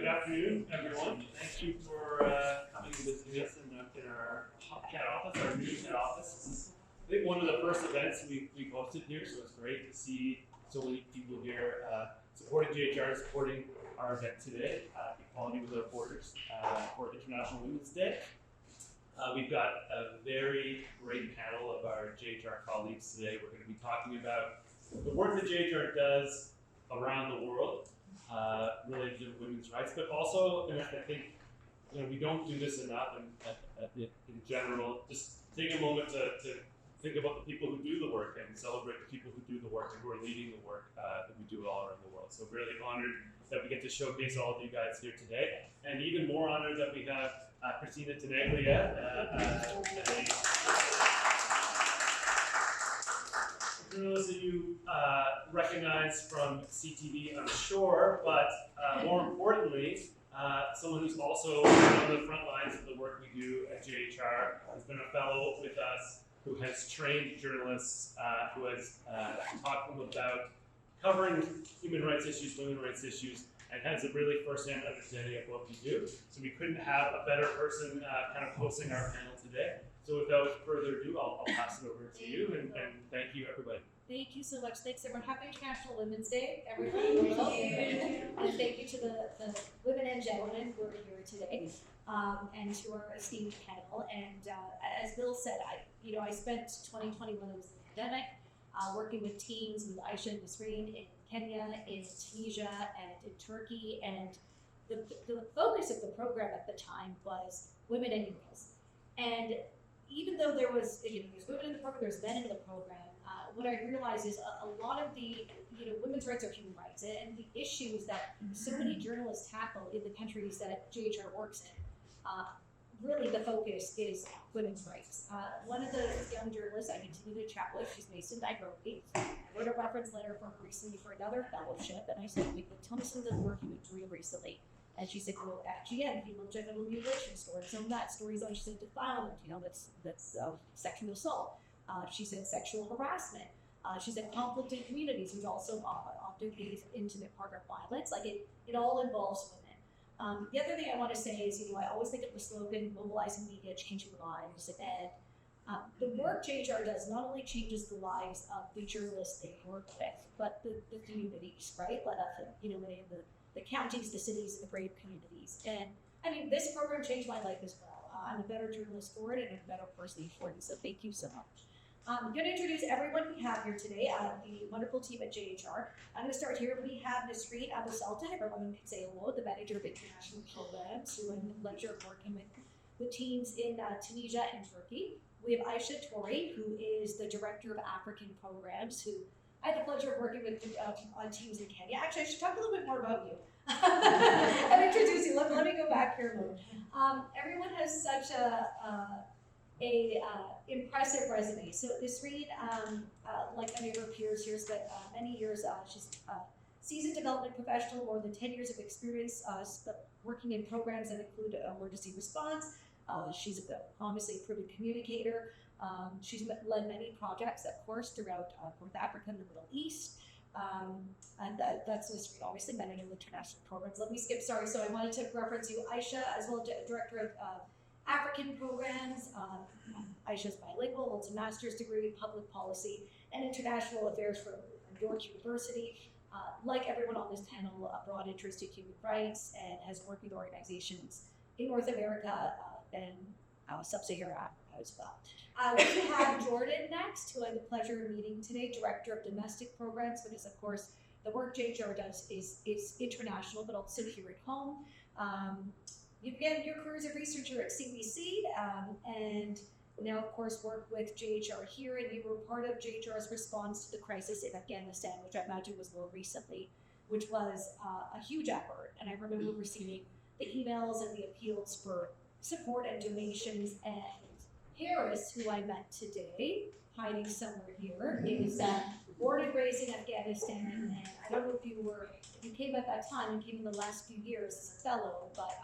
Good afternoon, everyone. Thank you for coming to visit us in our head office, our new head office. This is, I think, one of the first events we've hosted here, so it's great to see so many people here supporting JHR and supporting our event today, Equality Without Borders, for International Women's Day. We've got a very great panel of our JHR colleagues today. We're going to be talking about the work that JHR does around the world related to women's rights, but also, and I think we don't do this enough in general, just take a moment to think about the people who do the work and celebrate the people who do the work and who are leading the work that we do all around the world. So really honored that we get to showcase all of you guys here today, and even more honored that we have Christina Tenaglia, journalist that you recognize from CTV, I'm sure, but more importantly, someone who's also on the front lines of the work we do at JHR, has been a fellow with us, who has trained journalists, who has talked to them about covering human rights issues, women's rights issues, and has a really first-hand understanding of what we do. So we couldn't have a better person kind of hosting our panel today. So without further ado, I'll pass it over to you, and thank you, everybody. Thank you so much. Thanks, everyone. Happy International Women's Day, everybody. And thank you to the women and gentlemen who are here today, and to our esteemed panel. And as Bill said, I spent 2021, it was the pandemic, working with teams with Aisha and Nasreen in Kenya, in Tunisia, and in Turkey. And the focus of the program at the time was women and girls. And even though there's women in the program, there's men in the program, what I realized is a lot of the, women's rights are human rights, and the issues that so many journalists tackle in the countries that JHR works in, really the focus is women's rights. One of the young journalists I continue to chat with, she's based in Nairobi. I wrote a reference letter for her recently for another fellowship, and I said, tell me some of the work you've been doing recently. And she said, at GM, female genital mutilation stories. So that stories on, she said, defilement, that's sexual assault. She said sexual harassment. She said conflict in communities, which also often leads intimate partner violence. Like it all involves women. The other thing I want to say is, I always think of the slogan, mobilizing media, changing lives. And the work JHR does not only changes the lives of the journalists they work with, but the communities, right? Many of the counties, the cities, the brave communities. And this program changed my life as well. I'm a better journalist for it and a better person for it. So thank you so much. I'm going to introduce everyone we have here today, the wonderful team at JHR. I'm going to start here. We have Nasreen Abusalta, everyone can say hello, the manager of international programs, who had the pleasure of working with teams in Tunisia and Turkey. We have Aisha Tori, who is the director of African programs, who I had the pleasure of working with on teams in Kenya. Actually, I should talk a little bit more about you. I'll introduce you. Let me go back here a moment. Everyone has such a impressive resume. So Nasreen, like many of her peers here, spent many years, she's a seasoned development professional, more than 10 years of experience working in programs that include emergency response. She's obviously a proven communicator. She's led many projects, of course, throughout North Africa and the Middle East. And that's Nasreen, obviously, manager of international programs. Let me skip, sorry. So I wanted to reference you, Aisha, as well, director of African programs. Aisha's bilingual, holds a master's degree in public policy and international affairs from York University. Like everyone on this panel, a broad interest in human rights, and has worked with organizations in North America and Sub-Saharan Africa as well. We have Jordan next, who I had the pleasure of meeting today, director of domestic programs, because of course the work JHR does is international, but also here at home. You began your career as a researcher at CBC, and now, of course, work with JHR here, and you were part of JHR's response to the crisis in Afghanistan, which I imagine was more recently, which was a huge effort. And I remember receiving the emails and the appeals for support and donations. And Harris, who I met today, hiding somewhere here, is born and raised in Afghanistan. And I don't know if you came at that time and came in the last few years as a fellow, but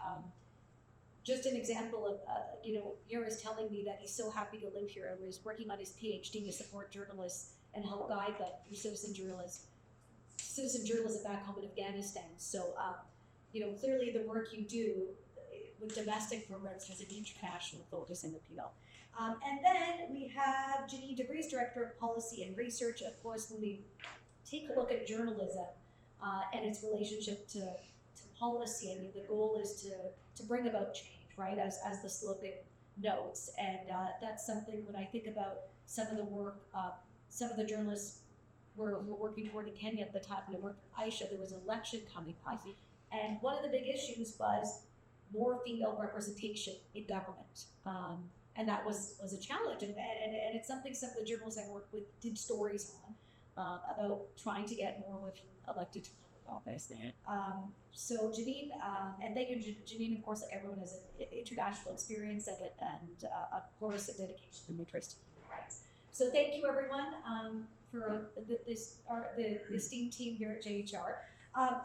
just an example of, Harris telling me that he's so happy to live here. I was working on his PhD to support journalists and help guide the citizen journalism back home in Afghanistan. So clearly the work you do with domestic programs has an international focus and appeal. And then we have Janine DeVries, Director of Policy and Research. Of course, when we take a look at journalism and its relationship to policy, I mean, the goal is to bring about change, right, as the slogan notes. And that's something when I think about some of the work, some of the journalists were working toward in Kenya at the time when I worked with Aisha, there was an election coming up. And one of the big issues was more female representation in government. And that was a challenge. And it's something some of the journalists I worked with did stories on about trying to get more women elected to public office. So Janine, and thank you, Janine, of course, everyone has an international experience and of course, a dedication to interest in human rights. So thank you, everyone, for the esteemed team here at JHR.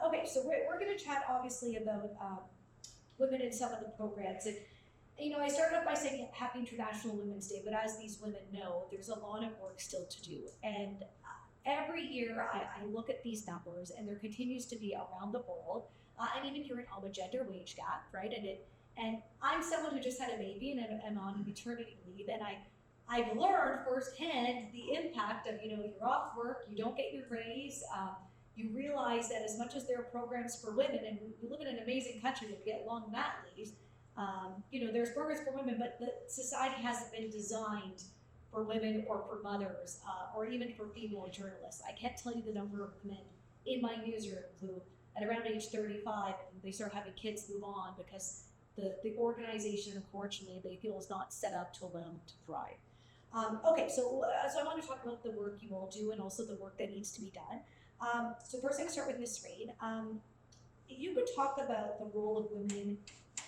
Okay, so we're going to chat, obviously, about women in some of the programs. And, I started off by saying Happy International Women's Day, but as these women know, there's a lot of work still to do. And every year I look at these numbers, and there continues to be around the world, and even here in home, a gender wage gap, right? And I'm someone who just had a baby and I'm on maternity leave, and I've learned firsthand the impact of, you're off work, you don't get your raise, you realize that as much as there are programs for women, and we live in an amazing country where we get long mat leaves, there's programs for women, but the society hasn't been designed for women or for mothers, or even for female journalists. I can't tell you the number of women in my newsroom who, at around age 35, they start having kids move on because the organization, unfortunately, they feel is not set up to allow them to thrive. Okay, so I want to talk about the work you all do and also the work that needs to be done. So first, I'm going to start with Ms. Reid. You could talk about the role of women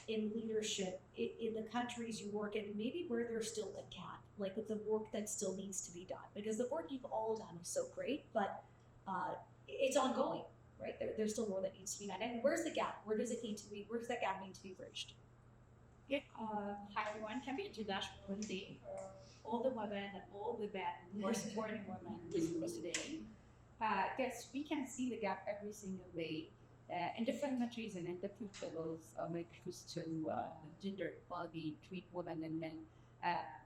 in leadership in the countries you work in, maybe where there's still a gap, like with the work that still needs to be done. Because the work you've all done is so great, but it's ongoing, right? There's still more that needs to be done. And where's the gap? Where does that gap need to be bridged? Yeah. Hi everyone, happy International Women's Day for all the women and all the men who are supporting women today. Yes, we can see the gap every single day in different countries and in different levels when it comes to gender equality between women and men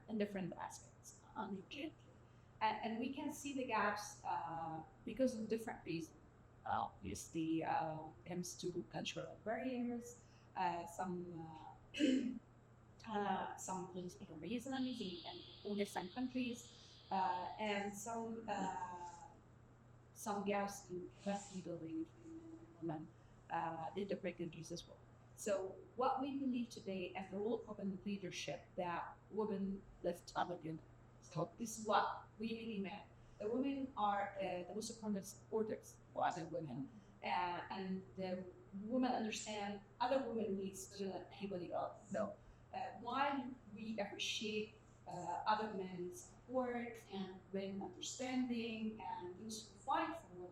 in different aspects. And we can see the gaps because of different reasons. Obviously, comes to cultural barriers, some political reasons in all different countries, and some gaps in capacity building between men and women in different countries as well. So what we believe today as the role of women leadership that women lift up again. So this is what we really meant. The women are the most important supporters for other women, and the women understand other women needs to anybody else. So while we appreciate other men's work and women understanding and used to fight for women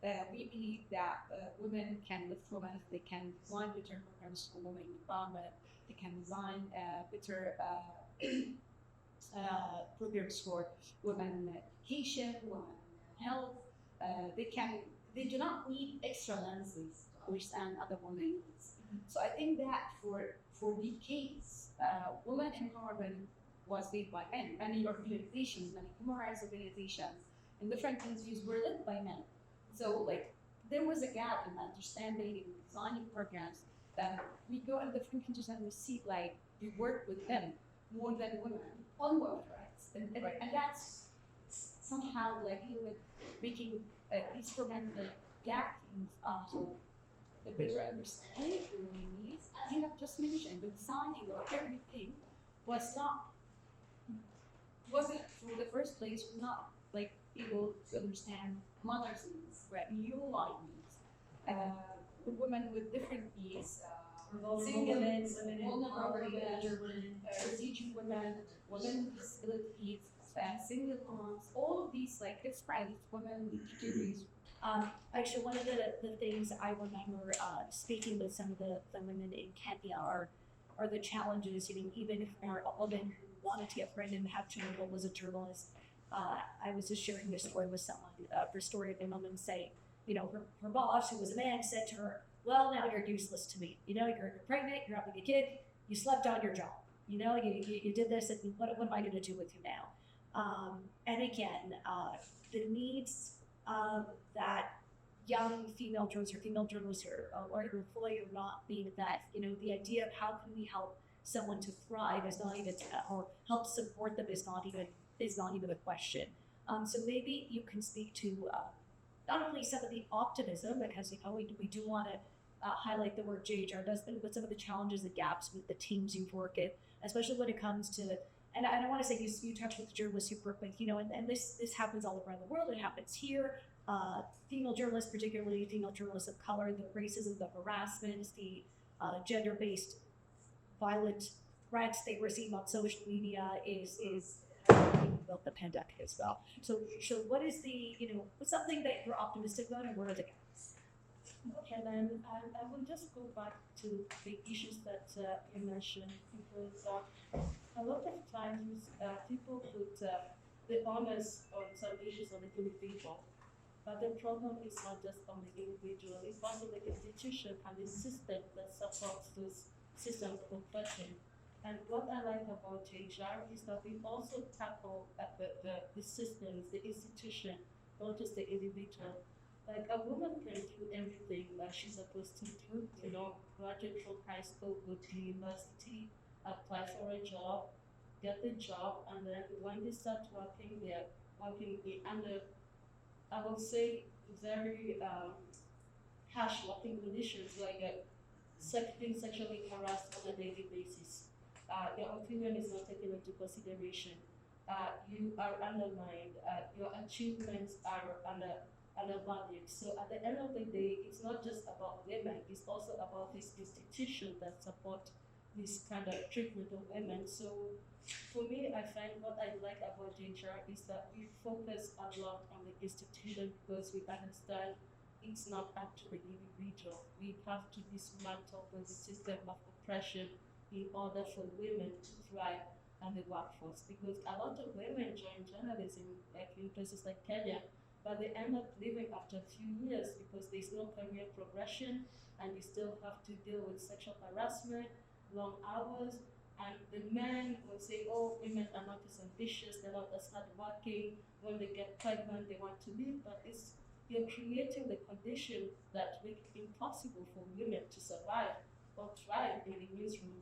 equality, we believe that women can lift women. They can design better programs for women empowerment. They can design better programs for women education, women health. They do not need extra lenses to understand other women's needs. So I think that for decades, women empowerment was led by men. Many organizations, many human rights organizations in different countries were led by men. So there was a gap in understanding and designing programs that we go in different countries and we see we work with them more than women on women's rights. And that's somehow making these programs gap things to the better understanding of women's needs. As you have just mentioned, the designing of everything wasn't for the first place, not able to understand mother's needs, your life needs, women with different needs, Single women, vulnerable women, women, aging women, women with disabilities, single moms, all of these different women with categories. Actually, one of the things I remember speaking with some of the women in Kenya are the challenges. Even if our woman wanted to get pregnant and have children, was a journalist. I was just sharing this story with someone, her story of a woman saying, her boss, who was a man, said to her, well, now you're useless to me. You're pregnant, you're having a kid, you slept on your job. You did this, and what am I going to do with you now? And again, the needs that young female journalists or employee are not being met. The idea of how can we help someone to thrive is not even, or help support them is not even a question. So maybe you can speak to not only some of the optimism, because we do want to highlight the work JHR does, but some of the challenges and gaps with the teams you've worked in, especially when it comes to, and I want to say you touched with the journalists you've worked with, and this happens all around the world. It happens here. Female journalists, particularly female journalists of color, the racism, the harassment, the gender-based violent threats they receive on social media is about the pandemic as well. So what is what's something that you're optimistic about, and what are the gaps? Okay, then I will just go back to the issues that you mentioned, because a lot of times people put the onus on some issues on the individual, but the problem is not just on the individual, it's also the institution and the system that supports those systems of oppression. And what I like about JHR is that we also tackle the systems, the institution, not just the individual. Like a woman can do everything that she's supposed to do, graduate from high school, go to university, apply for a job, get the job, and then when they start working, they're working under, I will say, very harsh working conditions, like being sexually harassed on a daily basis. Your opinion is not taken into consideration. You are undermined. Your achievements are undervalued. So at the end of the day, it's not just about women, it's also about this institution that support this kind of treatment of women. So for me, I find what I like about JHR is that we focus a lot on the institution, because we understand it's not up to the individual. We have to dismantle the system of oppression in order for women to thrive in the workforce. Because a lot of women join journalism, like in places like Kenya, but they end up leaving after a few years because there's no career progression, and you still have to deal with sexual harassment, long hours, and the men will say, oh, women are not as ambitious, they're not as hardworking. When they get pregnant, they want to leave, but you're creating the conditions that make it impossible for women to survive or thrive in the newsroom.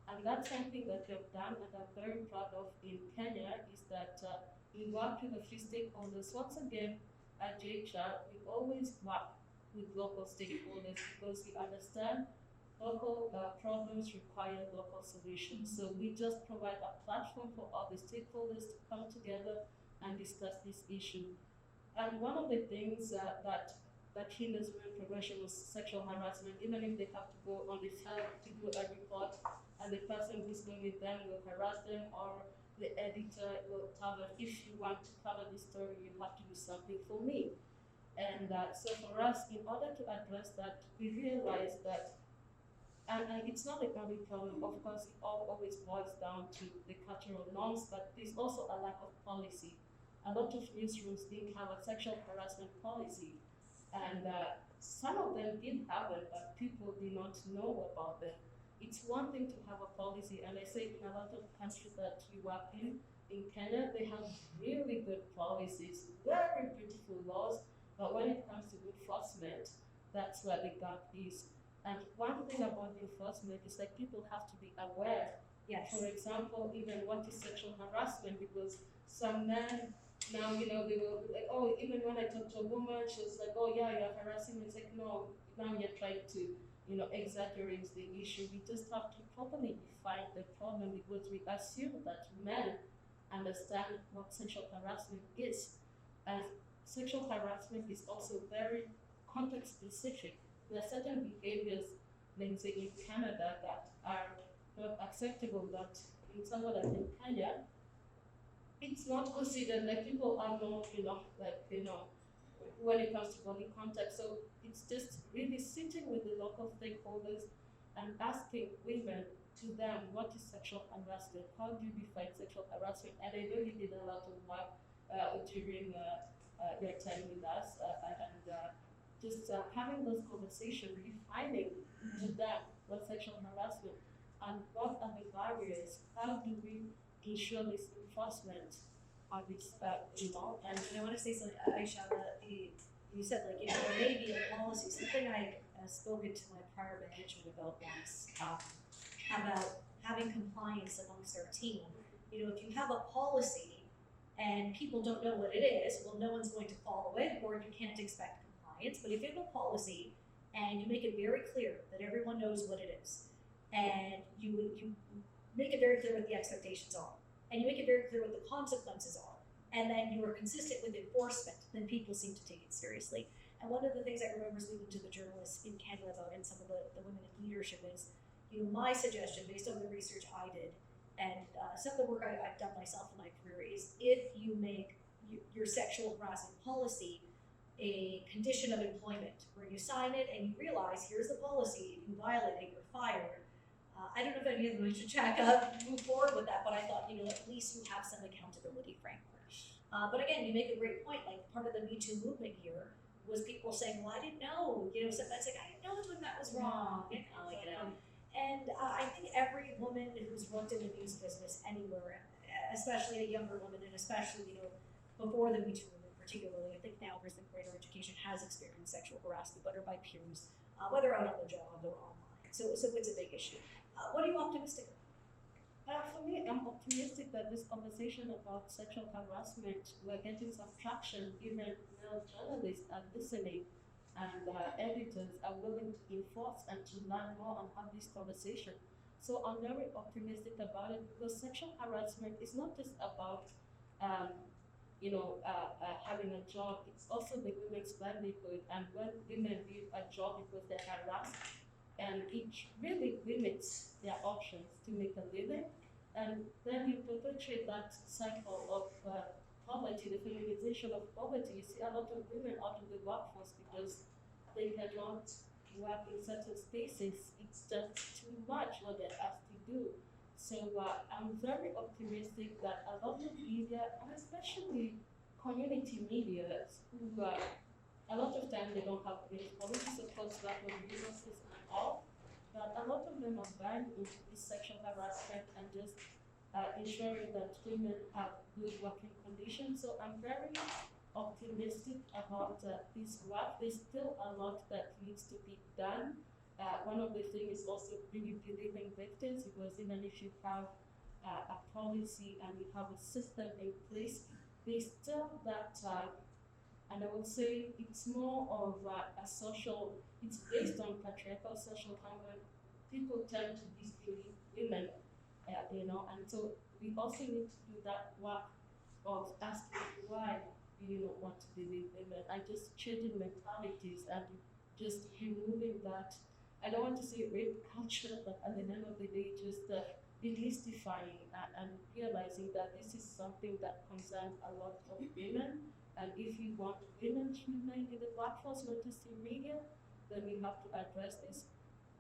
And that's something that we've done, and I'm very proud of in Kenya, is that we work with the few stakeholders. Once again, at JHR, we always work with local stakeholders because we understand local problems require local solutions. So we just provide a platform for all the stakeholders to come together and discuss this issue. And one of the things that hinders women progression was sexual harassment. Even if they have to go on the field to do a report, and the person who's going with them will harass them, or the editor will tell them, if you want to cover this story, you have to do something for me. And so for us, in order to address that, we realized that, and it's not the only problem, of course, it all always boils down to the cultural norms, but there's also a lack of policy. A lot of newsrooms didn't have a sexual harassment policy, and some of them did have it, but people did not know about them. It's one thing to have a policy, and I say in a lot of countries that we work in Kenya, they have really good policies, very beautiful laws, but when it comes to enforcement, that's where the gap is. And one thing about enforcement is that people have to be aware. Yes. For example, even what is sexual harassment, because some men now, they will be like, oh, even when I talk to a woman, she was like, oh yeah, you're harassing me. It's like, no, now you're trying to, exaggerate the issue. We just have to properly define the problem, because we assume that men understand what sexual harassment is. And sexual harassment is also very context specific. There are certain behaviors, let's say in Canada, that are not acceptable, that in somewhere like in Kenya, it's not considered, like people are not, when it comes to body contact. So it's just really sitting with the local stakeholders and asking women to them, what is sexual harassment? How do you define sexual harassment? And I know you did a lot of work during your time with us, and just having this conversation, defining to them what sexual harassment and what are the barriers, how do we ensure this enforcement of this, And I want to say something, Aisha, that you said, like, you know, there may be a policy, something I spoken to my prior management about once, about having compliance amongst our team. You know, if you have a policy and people don't know what it is, well, no one's going to follow it, or you can't expect compliance. But if you have a policy and you make it very clear that everyone knows what it is, and you make it very clear what the expectations are, and you make it very clear what the consequences are, and then you are consistent with enforcement, then people seem to take it seriously. And one of the things I remember speaking to the journalists in Canada about, and some of the women in leadership, is, you know, my suggestion based on the research I did, and some of the work I've done myself in my career, is if you make your sexual harassment policy a condition of employment, where you sign it and you realize, here's the policy, if you violate it, you're fired. I don't know if any of them should move forward with that, but I thought, you know, at least you have some accountability framework. But again, you make a great point. Like, part of the Me Too movement here was people saying, well, I didn't know. You know, so that's like, I didn't know when that was wrong. You know, like, you know. And I think every woman who's worked in the news business anywhere, especially a younger woman, and especially, you know, before the Me Too movement particularly, I think now there's been greater education, has experienced sexual harassment, whether by peers, whether out on the job or online. So it's a big issue. What are you optimistic about? For me, I'm optimistic that this conversation about sexual harassment, we're getting some traction. Even male journalists are listening, and editors are willing to enforce and to learn more and have this conversation. So I'm very optimistic about it, because sexual harassment is not just about having a job. It's also the women's livelihood, and when women leave a job because they're harassed, and it really limits their options to make a living. And then you perpetuate that cycle of poverty, the feminization of poverty. You see a lot of women out of the workforce because they cannot work in certain spaces. It's just too much what they're asked to do. So I'm very optimistic that a lot of media, and especially community media, who a lot of time they don't have any policy support, lack of resources and all, but a lot of them are buying into this sexual harassment and just ensuring that women have good working conditions. So I'm very optimistic about this work. There's still a lot that needs to be done. One of the things is also really believing victims, because even if you have a policy and you have a system in place, there's still that, and I would say it's more of it's based on patriarchal social harmony. People tend to disbelieve women, and so we also need to do that work of asking why do you not want to believe women, and just changing mentalities and just removing that. I don't want to say rape culture, but at the end of the day, just demystifying and realizing that this is something that concerns a lot of women. And if you want women to remain in the workforce, not just in media, then we have to address this.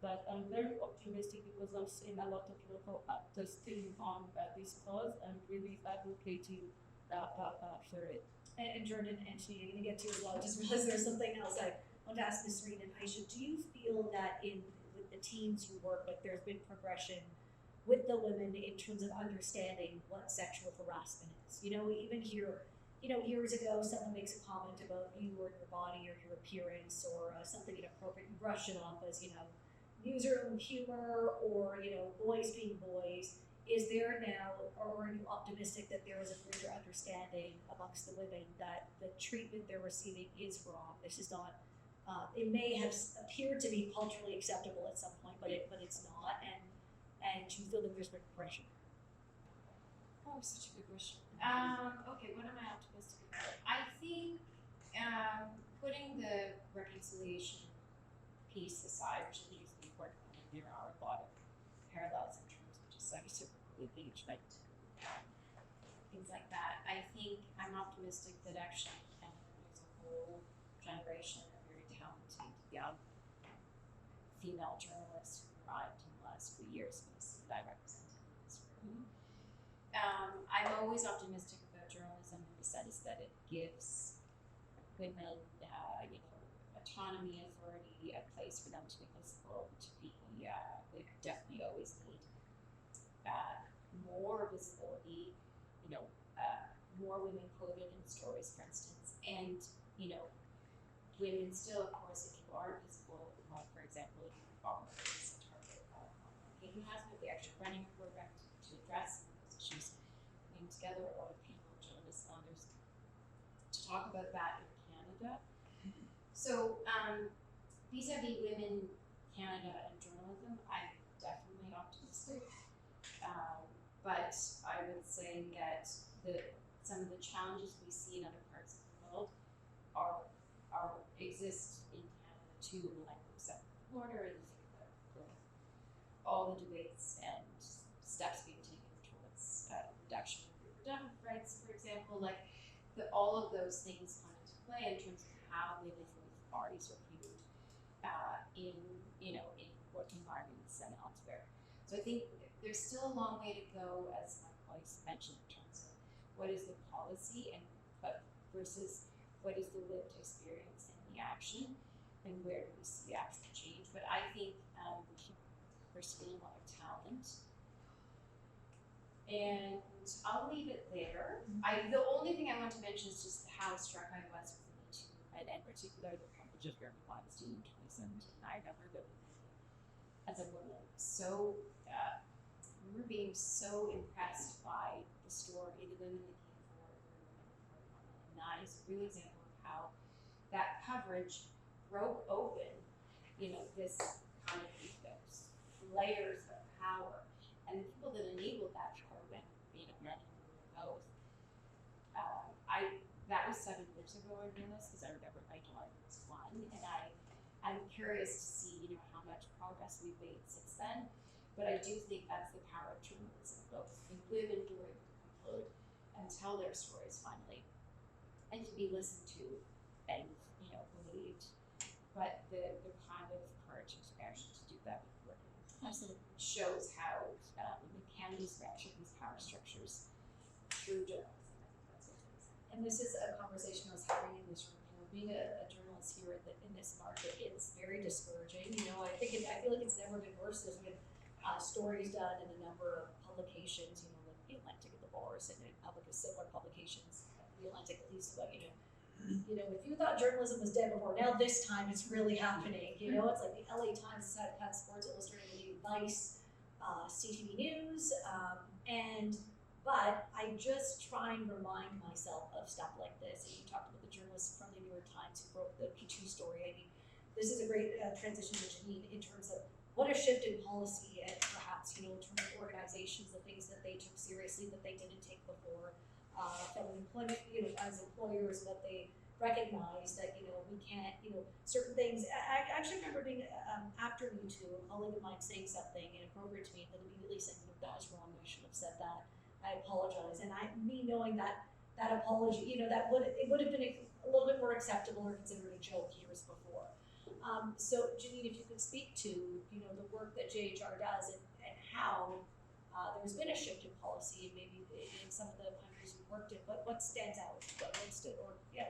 But I'm very optimistic, because I'm seeing a lot of local actors staying on this cause and really advocating for it. And Jordan and Anthony, I'm going to get to as well. Just realized there's something else I want to ask Ms. Serene and Aisha. Do you feel that with the teams you work with, there's been progression with the women in terms of understanding what sexual harassment is? You know, even here, you know, years ago, someone makes a comment about you or your body or your appearance or something inappropriate, you brush it off as, you know, user humor, or, you know, boys being boys. Is there now, or are you optimistic that there is a greater understanding amongst the women that the treatment they're receiving is wrong? This is not, it may have appeared to be culturally acceptable at some point, but it's not, and you feel that there's been progression? Oh, such a good question. Okay, what am I optimistic about? I think putting the reconciliation piece aside, which I think is important, there are a lot of parallels in terms of just reciprocal engagement, things like that. I think I'm optimistic that actually there's a whole generation of very talented young female journalists who arrived in the last few years that I represented in this room. I'm always optimistic about journalism in the sense that it gives women, autonomy autonomy, authority, a place for them to be visible, to be, they definitely always need more visibility, more women quoted in stories, for instance, and, women still, of course, if you are visible, for example, if you follow is a target of Hayden has with the extra running program to address those issues, putting together a lot of people, journalists, and others, to talk about that in Canada. So, vis-a-vis women, Canada, and journalism, I'm definitely optimistic. But I would say that some of the challenges we see in other parts of the world exist in Canada too, like the southern border and all the debates and steps being taken towards reduction of reproductive rights, for example, all of those things come into play in terms of how women's bodies are viewed in work environments and elsewhere. So I think there's still a long way to go, as my colleagues mentioned, in terms of what is the policy versus what is the lived experience and the action, and where do we see actual change. But I think we're still a lot of talent. And I'll leave it there. The only thing I want to mention is just how struck I was with the Me Too, and in particular the coverage of Jeremy Weinstein in 2017. I never been as a woman I remember being so impressed by the story, the women that came forward, and that is a real example of how that coverage broke open, this kind of ethos, layers of power, and the people that enabled that power when, men and women both. That was 7 years ago I realized, because I remember my daughter was 1, and I'm curious to see, how much progress we've made since then. But I do think that's the power of journalism, both in women who are able to come forward and tell their stories finally, and to be listened to and believed. But the kind of courage and passion to do that with work shows how we can dismantle these power structures through journalism. I think that's what it is. And this is a conversation I was having in this room. Being a journalist here in this market is very discouraging. I feel like it's never been worse. There's been stories done in a number of publications, like The Atlantic and The Bourse, and similar publications. The Atlantic, at least, about if you thought journalism was dead before, now this time it's really happening. It's like the LA Times has had Sports Illustrated, Vice, CTV News, but I just try and remind myself of stuff like this. And you talked about the journalist from the New York Times who wrote the P2 story. This is a great transition to Janine in terms of what a shift in policy and perhaps, in terms of organizations, the things that they took seriously that they didn't take before, from employment, as employers, that they recognize that, we can't, certain things. I actually remember being, after Me Too, a colleague of mine saying something inappropriate to me that immediately said, that was wrong, I should have said that. I apologize. And me knowing that apology, it would have been a little bit more acceptable or considered a joke years before. So Janine, if you could speak to, the work that JHR does and how there's been a shift in policy, and maybe in some of the countries you've worked in, what stands out?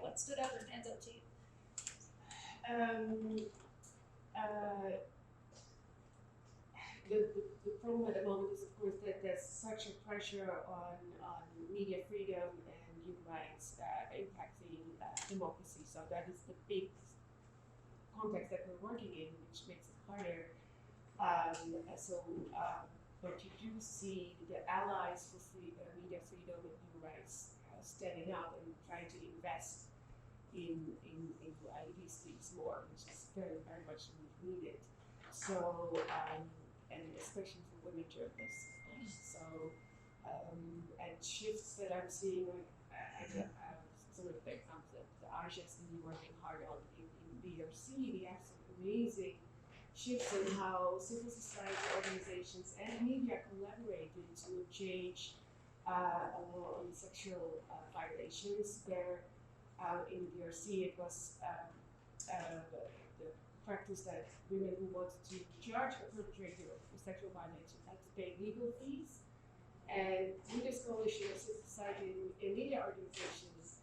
What stood out or stands out to you? The problem at the moment is, of course, that there's such a pressure on media freedom and human rights impacting democracy. So that is the big context that we're working in, which makes it harder. But you do see the allies for media freedom and human rights standing up and trying to invest in these things more, which is very, very much needed. So, and especially for women journalists. So, and shifts that I'm seeing, sort of the RGS really working hard on in BRC, we have some amazing shifts in how civil society organizations and media collaborate to change a law on sexual violations. There, in the BRC, it was the practice that women who wanted to charge a perpetrator of sexual violation had to pay legal fees. And with this coalition of civil society and media organizations,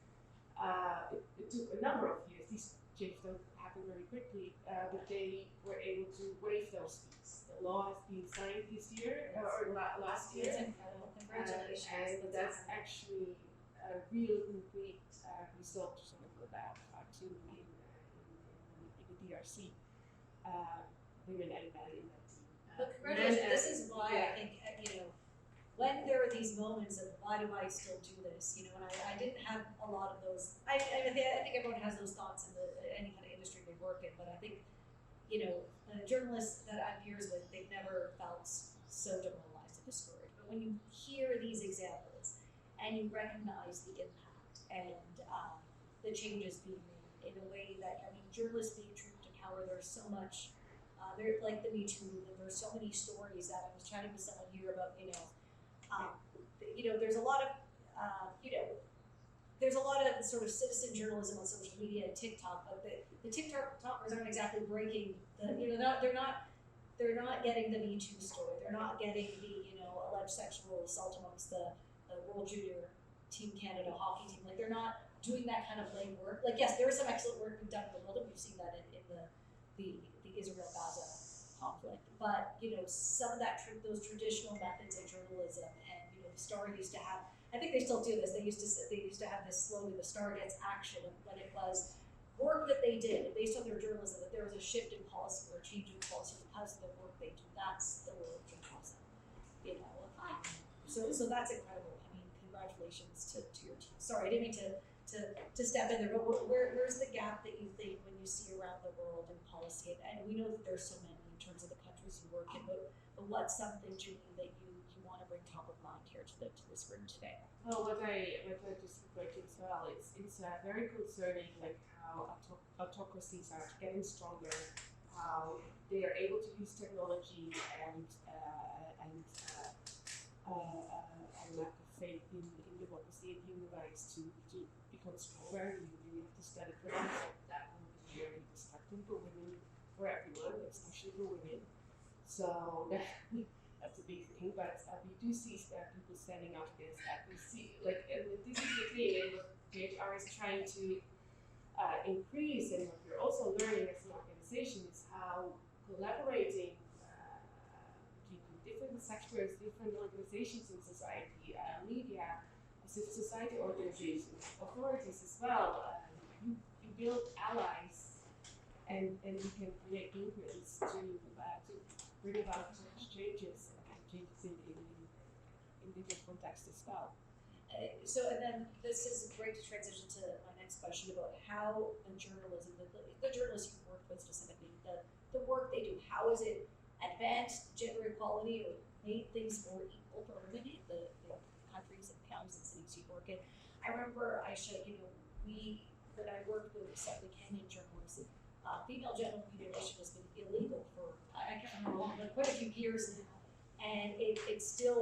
it took a number of years. These changes don't happen happened very quickly, but they were able to waive those fees. The law has been signed this year, or last year. It's incredible. Congratulations. And that's actually a real concrete result to some of that too in the DRC. Women and men in that team. But congratulations, this is why I think, when there are these moments of why do I still do this, and I didn't have a lot of those. I think everyone has those thoughts in any kind of industry they work in, but I think, the journalists that I'm peers with, they've never felt so demoralized and discouraged. But when you hear these examples and you recognize the impact and the changes being made in a way that, journalists being true to power, there's so much. They're like the Me Too movement. There's so many stories that I was chatting with someone here about. There's a lot of, there's a lot of sort of citizen journalism on social media and TikTok, but the TikTokers aren't exactly breaking the. They're not getting the Me Too story. They're not getting the alleged sexual assault amongst the World Junior Team Canada hockey team. Like they're not doing that kind of legwork. Like yes, there is some excellent work being done in the world, and we've seen that in the Israel-Gaza conflict. But some of those traditional methods of journalism, and the Star used to have. I think they still do this. They used to have this slogan: "The Star gets action." When it was work that they did based on their journalism, that there was a shift in policy or a change in policy because of the work they do. That's the world of journalism. So that's incredible. Congratulations to your team. Sorry, I didn't mean to step in there, but where's the gap that you think when you see around the world in policy? And we know that there's so many in terms of the countries you work in, but what's something, Julie, that you want to bring top of mind here to this room today? Well, what I just referred to as well, it's very concerning, like how autocracies are getting stronger, how they are able to use technology and lack of faith in democracy and human rights to become stronger. You have to study for that will be very destructive for women, for everyone, especially for women. So that's a big thing. But we do see people standing up against that. We see, and this is the thing, and what JHR is trying to increase, and what we're also learning as an organization is how collaborating between different sectors, different organizations in society, media, civil society organizations, authorities as well. You build allies, and you can create movements to bring about changes in different contexts as well. And then this is great to transition to my next question about how the journalism, the journalists you work with specifically, the work they do, how is it advanced gender equality or made things more equal for women in the countries and counties and cities you work in? I remember, Aisha, when I worked with Settling Canyon journalists, female genital mutilation has been illegal for, I can't remember how long, but quite a few years now. And it's an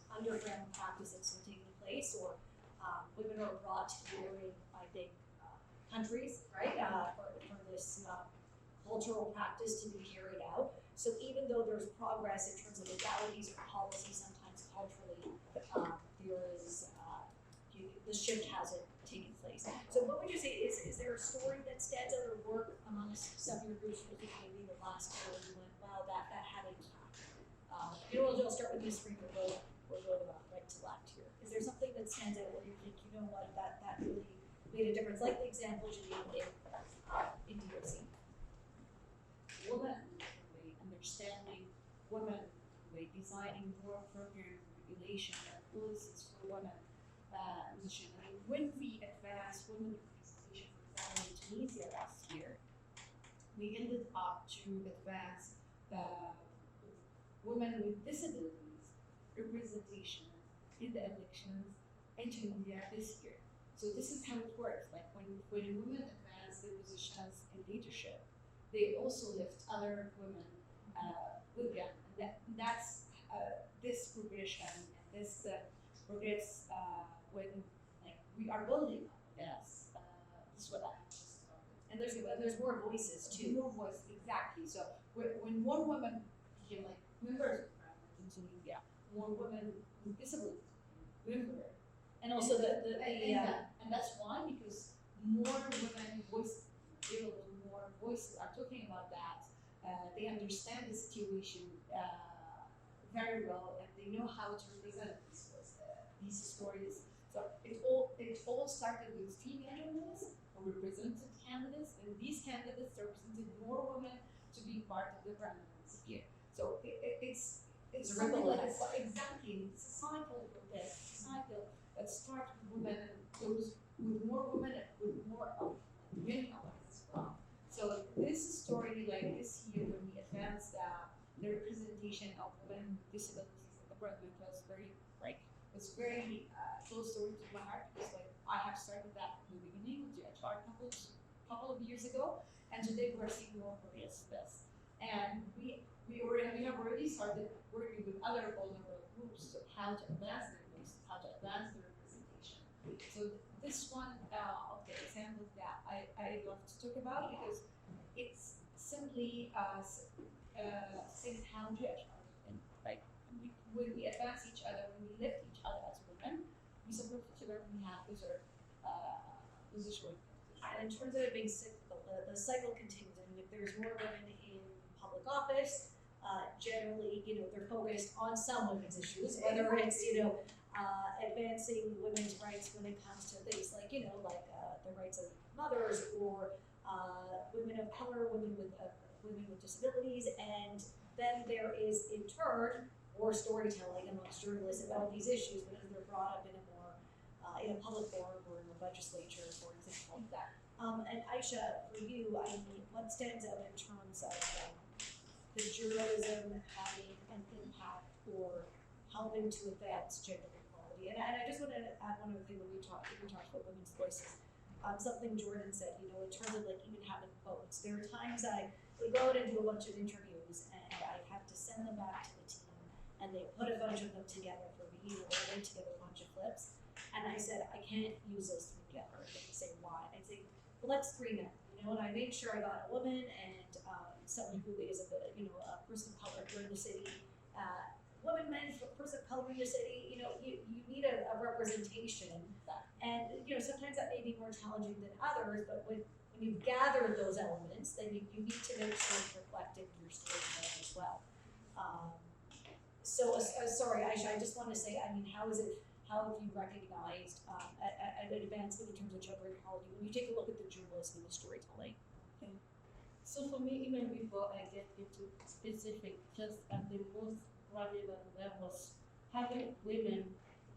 underground practice that's still taking place, or women are brought to neighboring, I think, countries, right, for this cultural practice to be carried out. So even though there's progress in terms of legalities or policy, sometimes culturally, there is the shift hasn't taken place. So what would you say, is there a story that stands out or work amongst some of your groups, particularly in the last year, where you went, wow, that had impact? I'll start with you, Spring, we'll go right to left here. Is there something that stands out where you think, what, that really made a difference? Like the example Janine gave in DRC. Women, understanding women, designing more program regulation and policies for women. When we advanced women representation, for example, in Tunisia last year, we ended up to advance women with disabilities representation in the elections in Tunisia this year. So this is how it works. Like when women advance their positions in leadership, they also lift other women with them. And that's this progression and this progress when we are building up. Yes, this is what I have to start with. And there's more voices too. More voice, exactly. So when more women became members of parliament in Tunisia, more women with disabilities member. And also and that's why, because more women voice they will always are talking about that. They understand the situation very well, and they know how to represent these stories. So it all started with female journalists who represented candidates, and these candidates represented more women to be part of the presidency here. So it's It's a something ripple that is effect. exactly it's a cycle of this cycle that starts with women and goes with more women and with more male allies as well. So this story, like this year, when we advanced the representation of women with disabilities in the parliament, was very like it's very close to my heart because like I have started that from the beginning with JHR couple of years ago, and today we're seeing more progress this. And we have already started working with other vulnerable groups to how to advance their voice, how to advance their representation. So this one of the examples that I love to talk about because it's simply saying how JHR and like when we advance each other, when we lift each other as women, we support each other, we have deserve position. And in terms of it being cyclical, the cycle continues. I mean, if there's more women in public office, generally, they're focused on some women's issues, whether it's, advancing women's rights when it comes to things like, the rights of mothers or women of color, women with disabilities, and then there is in turn more storytelling amongst journalists about these issues because they're brought up in a more in a public forum or in the legislature, for example. And Aisha, for you, I mean, what stands out in terms of the journalism having an impact or helping to advance gender equality? And I just want to add one other thing when we talked about women's voices. Something Jordan said, in terms of like even having votes. There are times we go out and do a bunch of interviews and I have to send them back to the team and they put a bunch of them together for me or they put together a bunch of clips. And I said, I can't use those three together. And they say, why? And I say, well, let's screen them, and I made sure I got a woman and someone who is a person of color here in the city. Women, men, person of color in the city, you need a representation. And, sometimes that may be more challenging than others, but when you gather those elements, then you need to make sure it's reflected in your storytelling as well. Sorry, Aisha, I just want to say, I mean, how have you recognized an advancement in terms of gender equality when you take a look at the journalism and the storytelling? Okay. So for me, even before I get into specific, just at the most granular levels, having women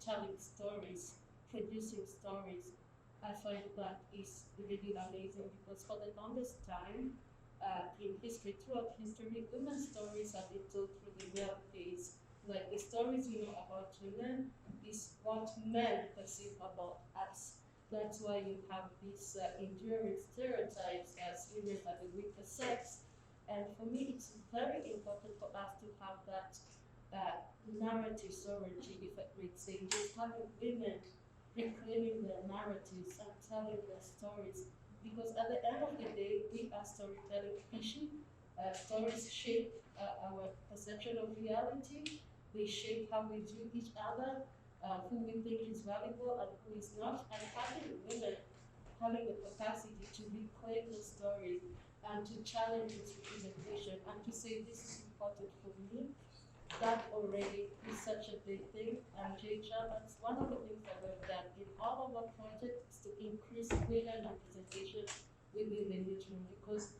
telling stories, producing stories, I find that is really amazing because for the longest time in history, throughout history, women's stories have been told through the male gaze. Like the stories we know about women is what men perceive about us. That's why you have these enduring stereotypes as women are the weaker sex. And for me, it's very important for us to have that narrative sovereignty, if it makes sense. Just having women reclaiming their narratives and telling their stories. Because at the end of the day, we are storytelling fiction. Stories shape our perception of reality. They shape how we view each other, who we think is valuable and who is not. And having women having the capacity to reclaim the story and to challenge its representation and to say this is important for me, that already is such a big thing. And JHR, that's one of the things that we've done in all of our projects to increase women representation within the newsroom, because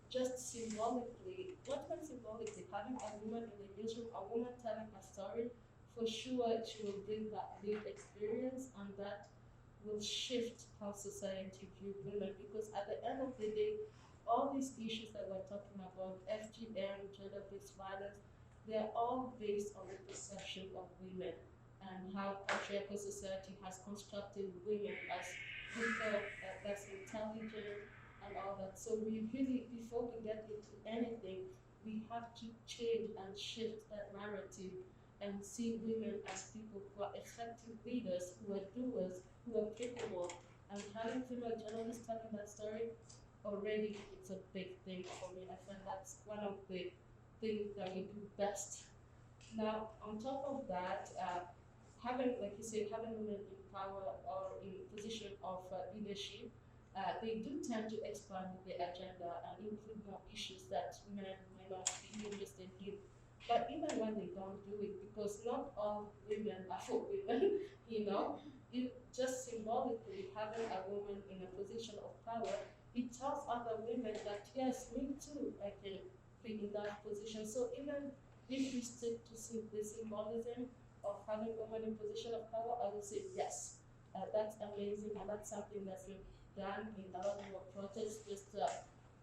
just symbolically, not even symbolically, having a woman in the newsroom, a woman telling a story, for sure she will bring that lived experience and that will shift how society views women, because at the end of the day, all these issues that we're talking about, FGM, gender-based violence, they're all based on the perception of women and how patriarchal society has constructed women as weaker, less intelligent, and all that. So we really, before we get into anything, we have to change and shift that narrative and see women as people who are effective leaders, who are doers, who are capable. And having female journalists telling that story, already it's a big thing for me. I find that's one of the things that we do best. Now, on top of that, having, like you said, having women in power or in position of leadership they do tend to expand the agenda and include more issues that men might not be interested in. But even when they don't do it, because not all women are for women, you know, it just symbolically having a woman in a position of power, it tells other women that yes, me too, I can be in that position. So even if we stick to the symbolism of having women in position of power, I would say yes. That's amazing, and that's something that's been done in a lot of protests, just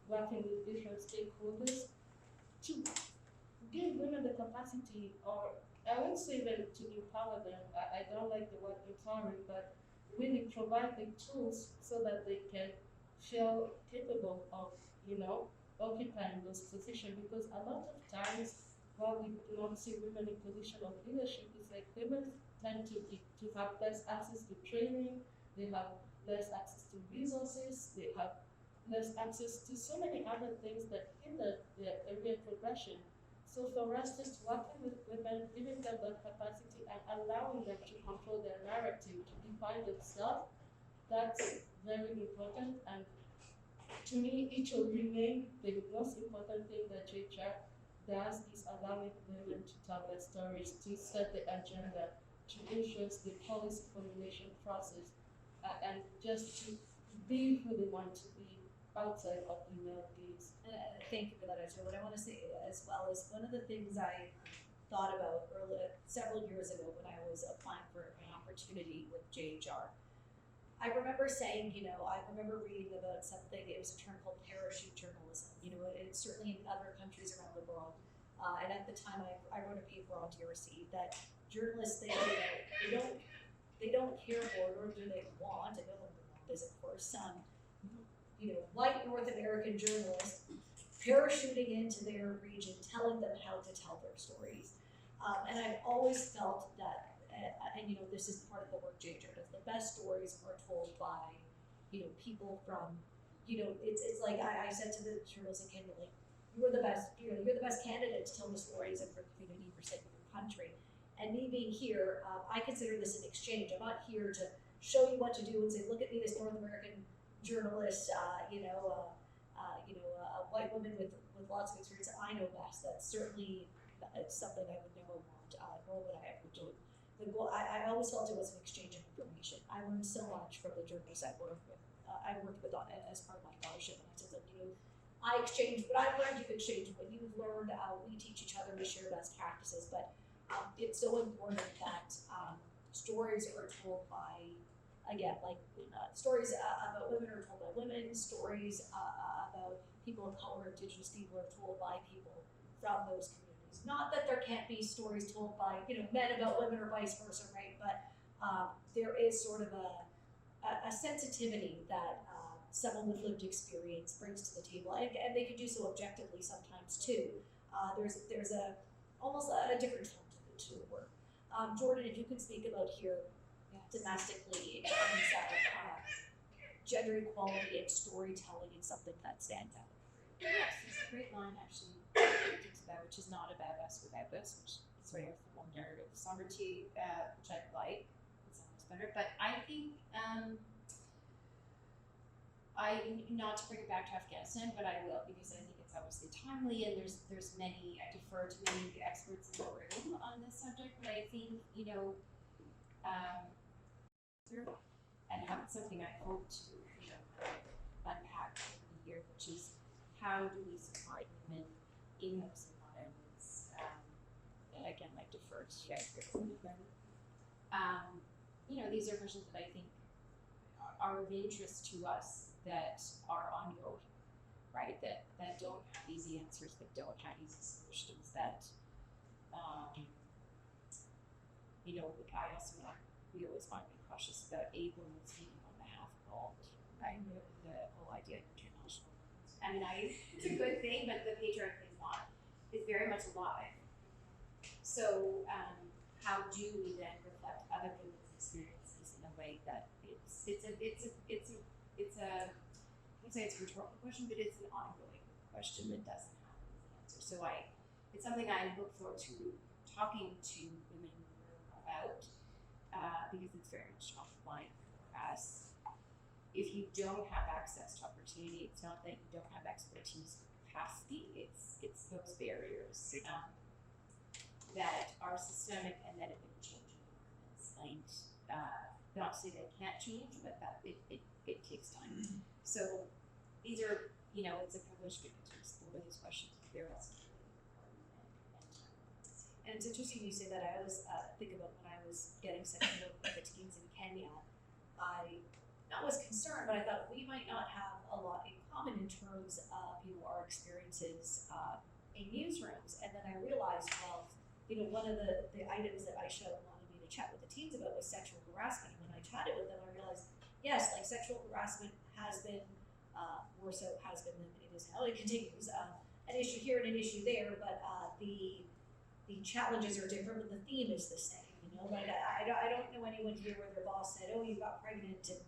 working with different stakeholders to give women the capacity, or I won't say them to empower them, I don't like the word empowering, but really provide the tools so that they can feel capable of, you know, occupying those positions. Because a lot of times, while we do not see women in position of leadership, it's like women tend to have less access to training, they have less access to resources, they have less access to so many other things that hinder their career progression. So for us, just working with women, giving them that capacity and allowing them to control their narrative, to define themselves, that's very important. And to me, it will remain the most important thing that JHR does is allowing women to tell their stories, to set the agenda, to influence the policy formulation process, and just to be who they want to be outside of the male gaze. Thank you for that, Esther. What I want to say as well is one of the things I thought about several years ago when I was applying for an opportunity with JHR. I remember saying, I remember reading about something, it was a term called parachute journalism. It's certainly in other countries around the world. And at the time I wrote a paper on DRC that journalists, they don't care for, nor do they want, I know what they want is, of course, white North American journalists parachuting into their region, telling them how to tell their stories. And I've always felt that, and this is part of the work JHR does, the best stories are told by, people from, it's like I said to the journalists in Canada, like, you're the best candidate to tell the stories of your community, for sake of your country. And me being here, I consider this an exchange. I'm not here to show you what to do and say, look at me, this North American journalist, a white woman with lots of experience. I know best. That's certainly something I would never want, nor would I ever do. The goal, I always felt it was an exchange of information. I learned so much from the journalists I worked with. On as part of my fellowship, and I said, I exchange what I've learned. You exchange what you've learned. We teach each other. We share best practices. But it's so important that stories are told by, again, stories about women are told by women. Stories about people of color, indigenous people are told by people from those communities. Not that there can't be stories told by men about women or vice versa, right? But there is sort of a sensitivity that someone with lived experience brings to the table, and they can do so objectively sometimes too. There's almost a different tone to the work. Jordan, if you could speak about here domestically in terms of gender equality and storytelling is something that stands out. Yes, it's a great line actually. It's about, which is not about us without us, which is sort of the one narrative sovereignty, which I like. It's almost better, but I think not to bring it back to Afghanistan, but I will, because I think it's obviously timely, and there's many, I defer to many of the experts in the room on this subject, but I think, and have something I hope to, unpack over the year, which is how do we support women in those environments? Again, I defer to the experts in the room. These are questions that I think are of interest to us, that are ongoing, right? That don't have easy answers, that don't have easy solutions, that, we always want to be cautious about ableness being on behalf of all, right? The whole idea of international. It's a good thing, but the patriarchy is very much alive. So, how do we then reflect other women's experiences in a way that I would say it's a rhetorical question, but it's an ongoing question that doesn't have an answer. So it's something I look forward to talking to women about, because it's very much top of mind for us if you don't have access to opportunity, it's not that you don't have expertise or capacity, it's those barriers that are systemic and that have been changing environments. Not to say they can't change, but that it takes time. So these are, it's a privilege to explore these questions. They're also really important. And it's interesting you say that. I always think about when I was getting second with the teens in Kenya, I was concerned, but I thought we might not have a lot in common in terms of our experiences in newsrooms. And then I realized, well, one of the items that I showed wanted me to chat with the teens about was sexual harassment. And when I chatted with them, I realized, yes, like sexual harassment has been more so has been than it is now. It continues an issue here and an issue there, but the challenges are different, but the theme is the same. Like I don't know anyone here where their boss said, "Oh, you got pregnant and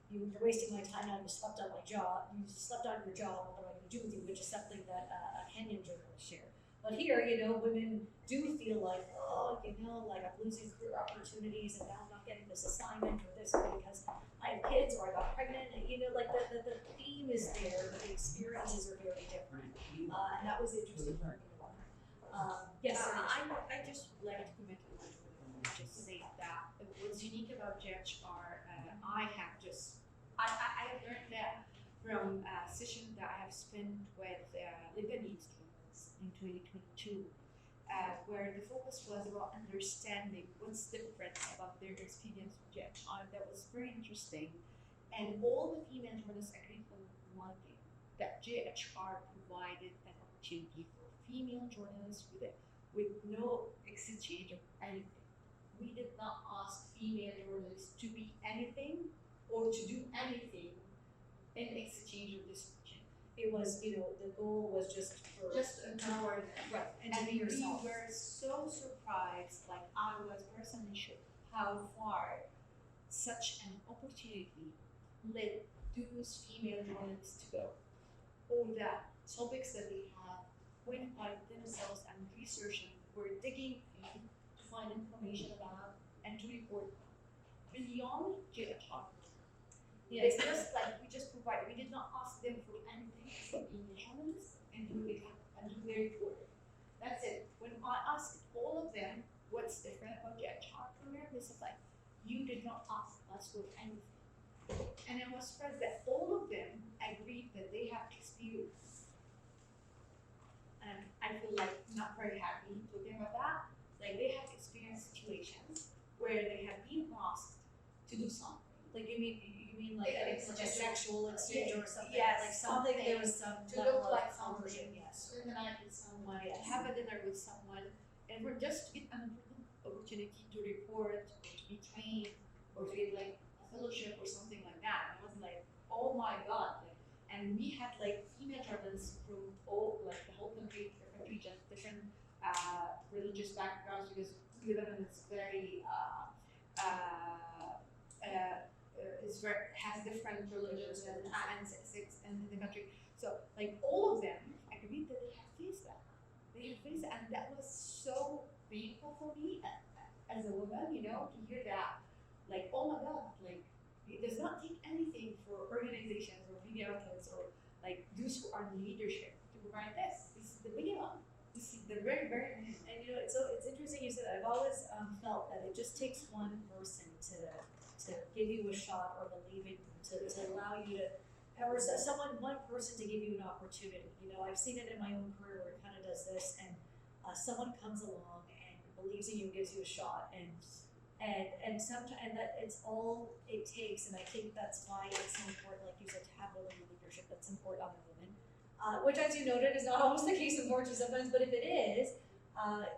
you're wasting my time now. You slept on my job. You slept on your job. What am I going to do with you?" Which is something that a Kenyan journalist shared. But here, women do feel like, like I'm losing career opportunities, and now I'm not getting this assignment or this because I have kids or I got pregnant. And, like the theme is there, but the experiences are very different. And that was interesting for me. Yes, I just like to comment on that. Just say that what's unique about JHR, I have learned that from a session that I have spent with Lebanese journalists in 2022, where the focus was about understanding what's different about their experience with JHR. That was very interesting. And all the female journalists agreed on one thing, that JHR provided an opportunity for female journalists with no exchange of anything. We did not ask female journalists to be anything or to do anything in exchange of this opportunity. it was, the goal was just Empower them. right, and to be yourself. We were so surprised, like I was personally shocked how far such an opportunity led those female journalists to go. All the topics that they have went by themselves and researching, were digging in to find information about and to report beyond JHR. Yeah, It's just like we did not ask them for anything except being journalists and who they have and who they report. That's it. When I asked all of them what's different about JHR program, they said like, you did not ask us for anything. And I was surprised that all of them agreed that they have experience. And I feel like not very happy talking about that. Like they have experienced situations where they have been asked to do something. Like you mean like It's like a just sexual exchange or something? yes, Like something there was some to level look like of coercion, something, yes. organize with someone, Yes. to have a dinner with someone, and we're just to get an opportunity to report or to be trained or to get like a fellowship or something like that. And I was like, oh my god! Like, and we had like female journalists from all like the whole country, different regions, different religious backgrounds because Lebanon is very has different religions and sects in the country. So like all of them agreed that they have faced that. They have faced that, and that was so painful for me as a woman, to hear that. Like, oh my god, like it does not take anything for organizations or media outlets or like those who are in leadership to provide this. This is the minimum. This is the very, very minimum. And it's interesting you said that. I've always felt that it just takes one person to give you a shot or believe in you, to allow you to, or one person to give you an opportunity. I've seen it in my own career where it kind of does this, and someone comes along and believes in you and gives you a shot, and sometimes, and that it's all it takes. And I think that's why it's so important, like you said, to have women in leadership. That's important other women, which, as you noted, is not always the case, unfortunately, sometimes. But if it is, women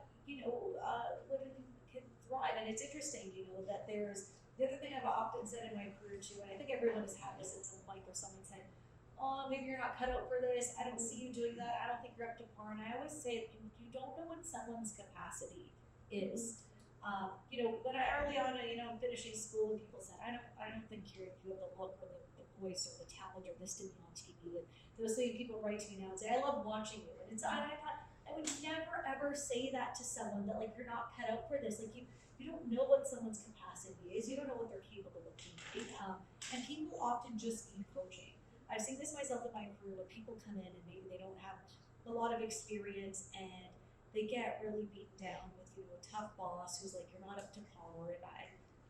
can thrive. And it's interesting, that there's the other thing I've often said in my career too, and I think everyone has had this at some point where someone said, "Oh, maybe you're not cut out for this. I don't see you doing that. I don't think you're up to par." And I always say, you don't know what someone's capacity is. When I early on, finishing school, and people said, I don't think you have the look or the voice or the talent or this to be on TV. And those things people write to me now and say, "I love watching you." And I thought I would never ever say that to someone, that like you're not cut out for this. Like you don't know what someone's capacity is. You don't know what they're capable of doing. and people often just need coaching. I've seen this myself in my career where people come in and maybe they don't have a lot of experience and they get really beaten down with a tough boss who's like, you're not up to par.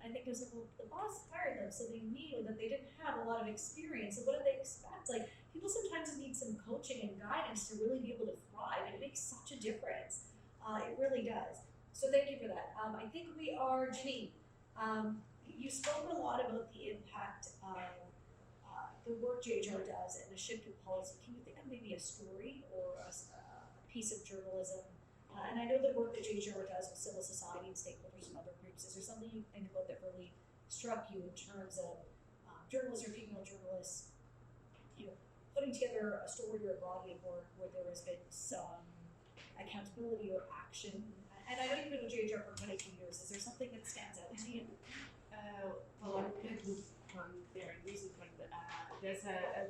And I think there's like, well, the boss hired them, so they knew that they didn't have a lot of experience. So what do they expect? Like, people sometimes need some coaching and guidance to really be able to thrive, and it makes such a difference. It really does. So thank you for that. I think we are, Janine. You spoke a lot about the impact of the work JHR does and the shift in policy. Can you think of maybe a story or a piece of journalism? And I know the work that JHR does with civil society and stakeholders and other groups. Is there something you think about that really struck you in terms of journalists or female journalists, putting together a story or a body of work where there has been some accountability or action? And I know you've been with JHR for 22 years. Is there something that stands out to you? Well, I'm going to move on there and reason for there's I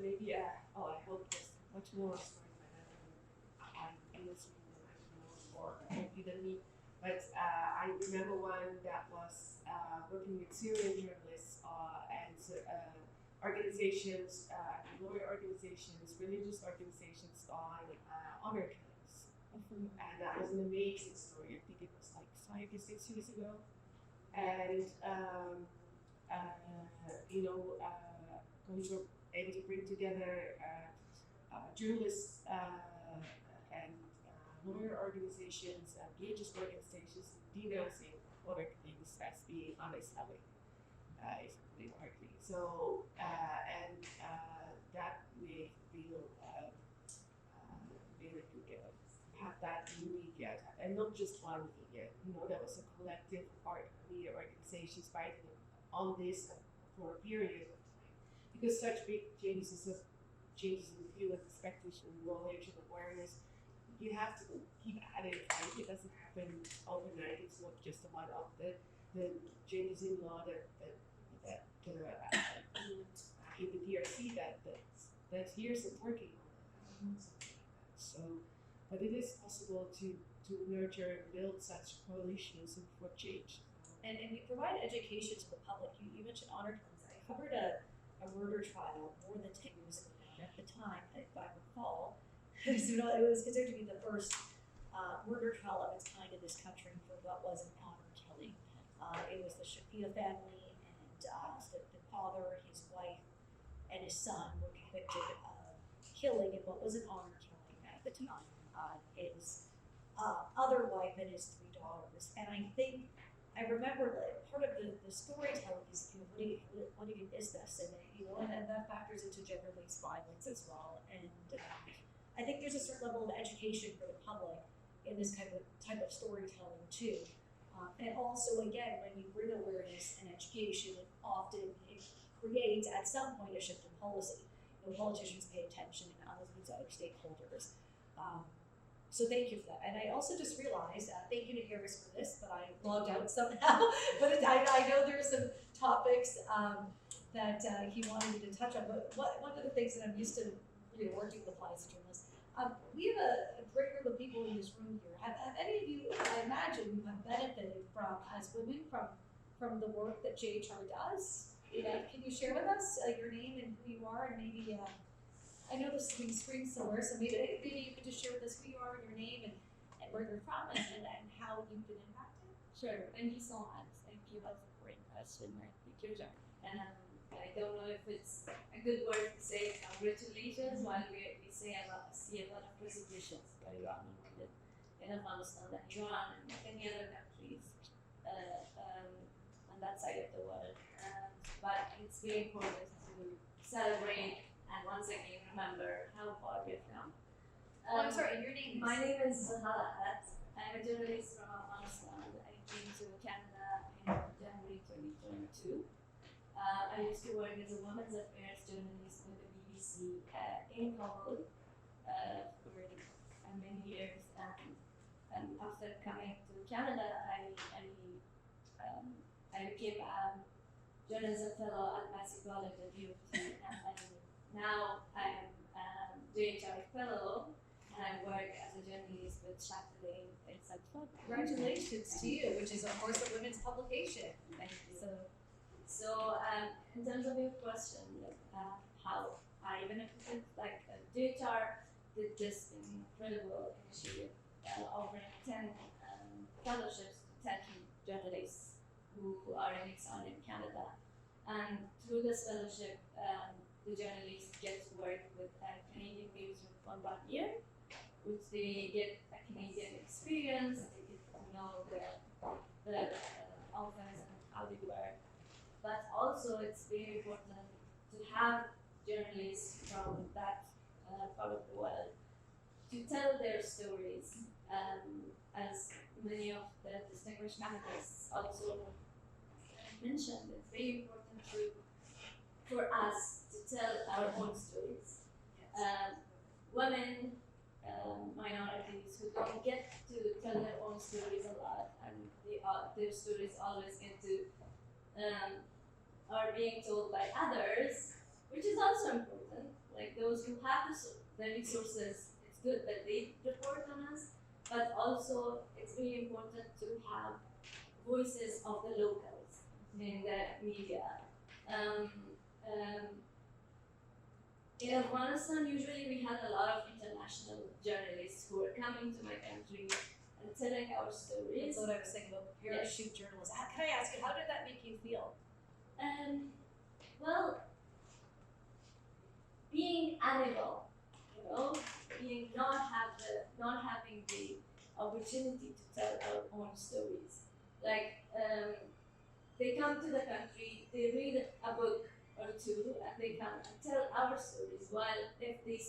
hope there's much more story in this room than I know, or maybe than me. But I remember one that was working with Syrian journalists and organizations, lawyer organizations, religious organizations on honor killings. And that was an amazing story. I think it was like 5 or 6 years ago. And we were able to bring together journalists and lawyer organizations and religious organizations denouncing other things as being un-Islamic, if they were ugly. So, that made real really good. Have that in media, and not just one media. That was a collective part of media organizations fighting on this for a period of time. Because such big changes in the field of expectation, knowledge, and awareness, you have to keep at it. Right? It doesn't happen overnight. It's not just a one-off. The changes in law that in the DRC that years of working on that. So, but it is possible to nurture and build such coalitions for change. And you provide education to the public. You mentioned honor killings. I covered a murder trial more than 10 years ago now. At the time, if I recall, it was considered to be the first murder trial of its kind in this country for what was an honor killing. It was the Shafia family, and the father, his wife, and his son were convicted of killing in what was an honor killing at the time. His other wife and his 3 daughters. And I remember that part of the storytelling is, what even is this? And that factors into gender-based violence as well. And I think there's a certain level of education for the public in this type of storytelling too. And also, again, when you bring awareness and education, often it creates at some point a shift in policy. Politicians pay attention and others need other stakeholders. So thank you for that. And I also just realized, thank you to Harris for this, but I logged out somehow. But I know there's some topics that he wanted me to touch on. But one of the things that I'm used to working with as a journalist, we have a great group of people in this room here. Have any of you, I imagine, have benefited from, as women, from the work that JHR does? Can you share with us your name and who you are, and maybe I know this is being screened somewhere, so maybe you could just share with us who you are, your name, and where you're from, and how you've been impacted. Sure, thank you so much. Thank you. That's a great question. Thank you, John. And I don't know if it's a good word to say congratulations while we see a lot of persecutions going on in Afghanistan and Iran and many other countries on that side of the world. But it's very important to celebrate and once again remember how far we've come. I'm sorry, your name is? My name is Zahala Hat. I'm a journalist from Afghanistan. I came to Canada in January 2022. I used to work as a women's affairs journalist with the BBC in Kabul for many years. And after coming to Canada, I became a journalism fellow at Massey College at UT, and now I'm JHR fellow, and I work as a journalist with Saturday in Central. Congratulations to you, which is of course a women's publication. Thank you. So So in terms of your question, like, how I benefited, like JHR did this incredible initiative offering 10 fellowships to 10 journalists who are in exile in Canada. And through this fellowship, the journalists get to work with Canadian newsroom for 1 year, which they get a Canadian experience, they get to know the office and how they work. But also, it's very important to have journalists from that part of the world to tell their stories. As many of the distinguished panelists also mentioned, it's very important for us to tell our own stories. Women, minorities who don't get to tell their own stories a lot, and their stories always get to are being told by others, which is also important. Like those who have the resources, it's good that they report on us, but also it's very important to have voices of the locals in the media. In Afghanistan, usually we had a lot of international journalists who were coming to my country and telling our stories. That's what I was saying about parachute journalists. Can I ask you, how did that make you feel? Well, being unable, being not having the opportunity to tell our own stories. Like they come to the country, they read a book or two, and they come and tell our stories. While if they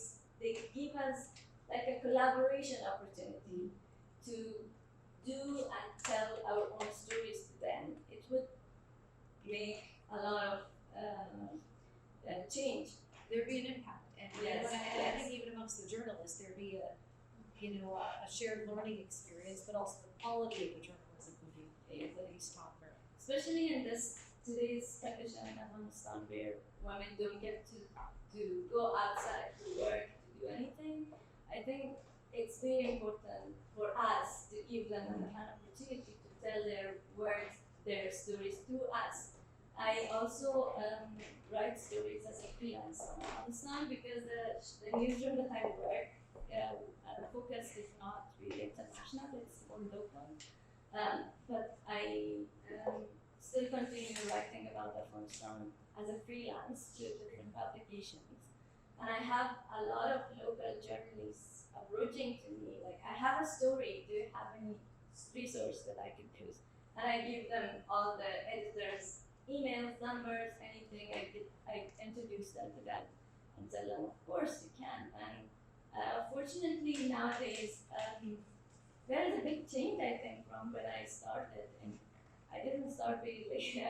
give us like a collaboration opportunity to do and tell our own stories to them, it would make a lot of change. There'd be an impact, and Yes, I think even amongst the journalists, there'd be a shared learning experience, but also the quality of the journalism would be stronger. Especially in today's condition in Afghanistan, where women don't get to go outside to work, to do anything. I think it's very important for us to give them an opportunity to tell their words, their stories through us. I also write stories as a freelance on Afghanistan because the newsroom that I work, the focus is not really international, it's more local. But I still continue writing about Afghanistan as a freelance to different publications. And I have a lot of local journalists approaching to me, like, I have a story, do you have any resource that I could use? And I give them all the editors' emails, numbers, anything. I introduce them to them and tell them, of course you can. And fortunately nowadays, there is a big change, I think, from when I started. And I didn't start really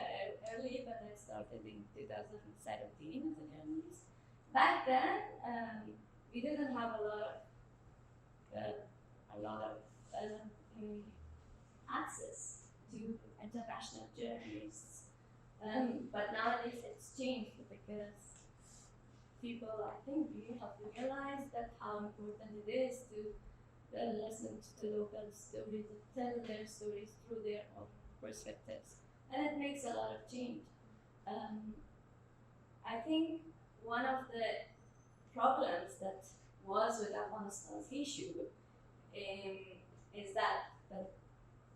early, but I started in 2017 as a journalist. Back then, we didn't have a lot of access to international journalists. But nowadays it's changed because people, I think, really have to realize that how important it is to listen to local stories, to tell their stories through their own perspectives. And it makes a lot of change. I think one of the problems that was with Afghanistan's issue is that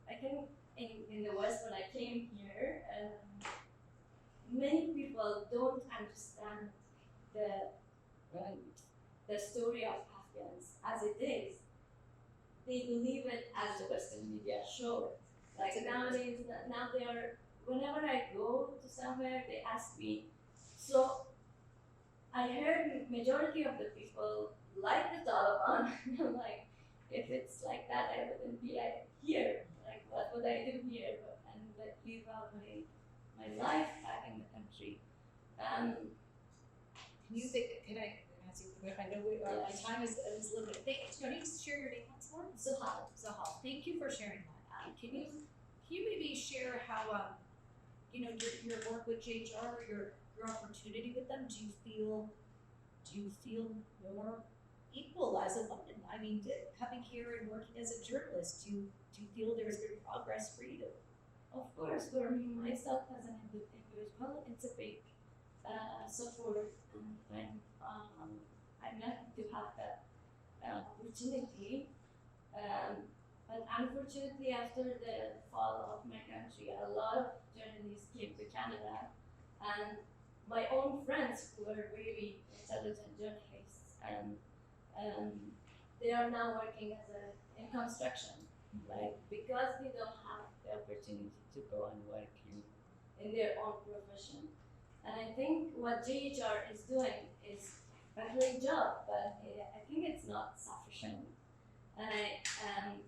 I think in the West, when I came here, many people don't understand the story of Afghans as it is. They believe it as the Western media show it. Like nowadays, now they are, whenever I go to somewhere, they ask me, so I heard majority of the people like the Taliban. I'm like, if it's like that, I wouldn't be here. Like, what would I do here? And leave out my life back in the country. Can I ask you, I know my time is limited. Can you share your name once more? Zahal. Thank you for sharing that. Can you maybe share how your work with JHR, your opportunity with them? Do you feel more equal as a woman? I mean, coming here and working as a journalist, do you feel there's been progress for you? of course, for me, myself as an individual, it's a big support, and I'm lucky to have that opportunity. But unfortunately, after the fall of my country, a lot of journalists came to Canada, and my own friends who are really intelligent journalists, and they are now working in construction, like because they don't have the opportunity to go and work in their own profession. And I think what JHR is doing is a great job, but I think it's not sufficient. And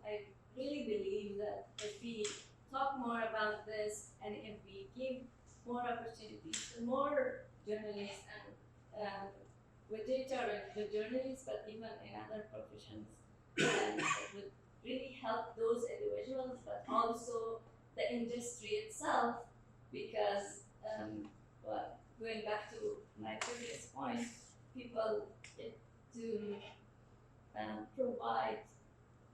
I really believe that if we talk more about this, and if we give more opportunities to more journalists, and with JHR, the journalists, but even in other professions, it would really help those individuals, but also the industry itself, because well, going back to my previous point, people get to provide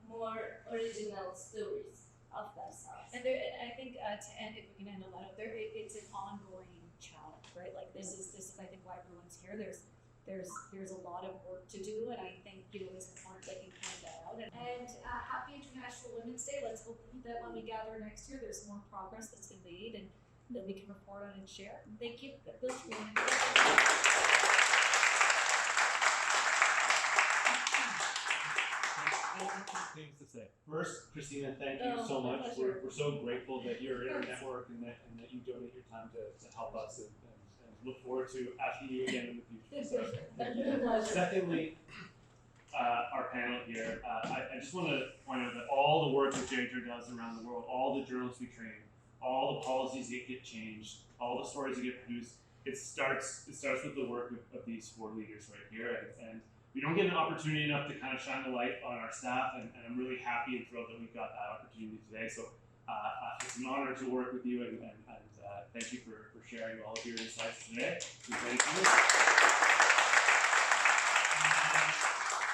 more original stories of themselves. And I think to end, if we can end on that, it's an ongoing challenge, right? Like this is I think why everyone's here. There's a lot of work to do, and I think it's important that you point that out. And happy International Women's Day. Let's hope that when we gather next year, there's more progress that's been made, and that we can report on and share. Thank you. Things to say. First, Christina, thank you so much. We're so grateful that you're in our network and that you donate your time to help us, and look forward to asking you again in the future. Secondly, our panel here, I just want to point out that all the work that JHR does around the world, all the journalists we train, all the policies that get changed, all the stories that get produced, it starts with the work of these 4 leaders right here, and we don't get an opportunity enough to kind of shine the light on our staff, and I'm really happy and thrilled that we've got that opportunity today. So it's an honor to work with you, and thank you for sharing all of your insights today. So thank you.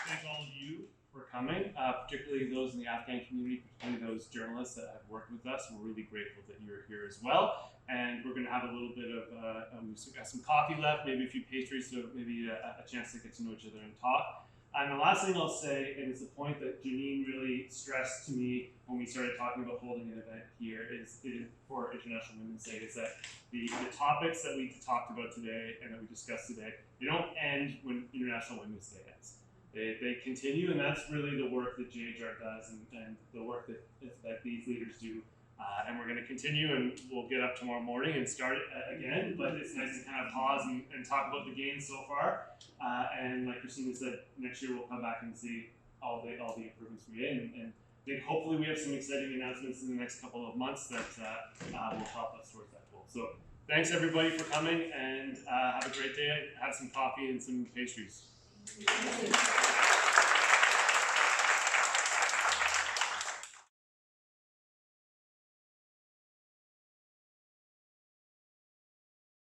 Thank all of you for coming, particularly those in the Afghan community, particularly those journalists that have worked with us. We're really grateful that you're here as well. And we're going to have a little bit of, we've got some coffee left, maybe a few pastries, so maybe a chance to get to know each other and talk. And the last thing I'll say, and it's a point that Janine really stressed to me when we started talking about holding an event here, is for International Women's Day, is that the topics that we talked about today and that we discussed today, they don't end when International Women's Day ends. They continue, and that's really the work that JHR does, and the work that these leaders do. And we're going to continue, and we'll get up tomorrow morning and start it again. But it's nice to kind of pause and talk about the gains so far. And like Christina said, next year we'll come back and see all the improvements we made. And I think hopefully we have some exciting announcements in the next couple of months that will help us towards that goal. So thanks everybody for coming, and have a great day. Have some coffee and some pastries.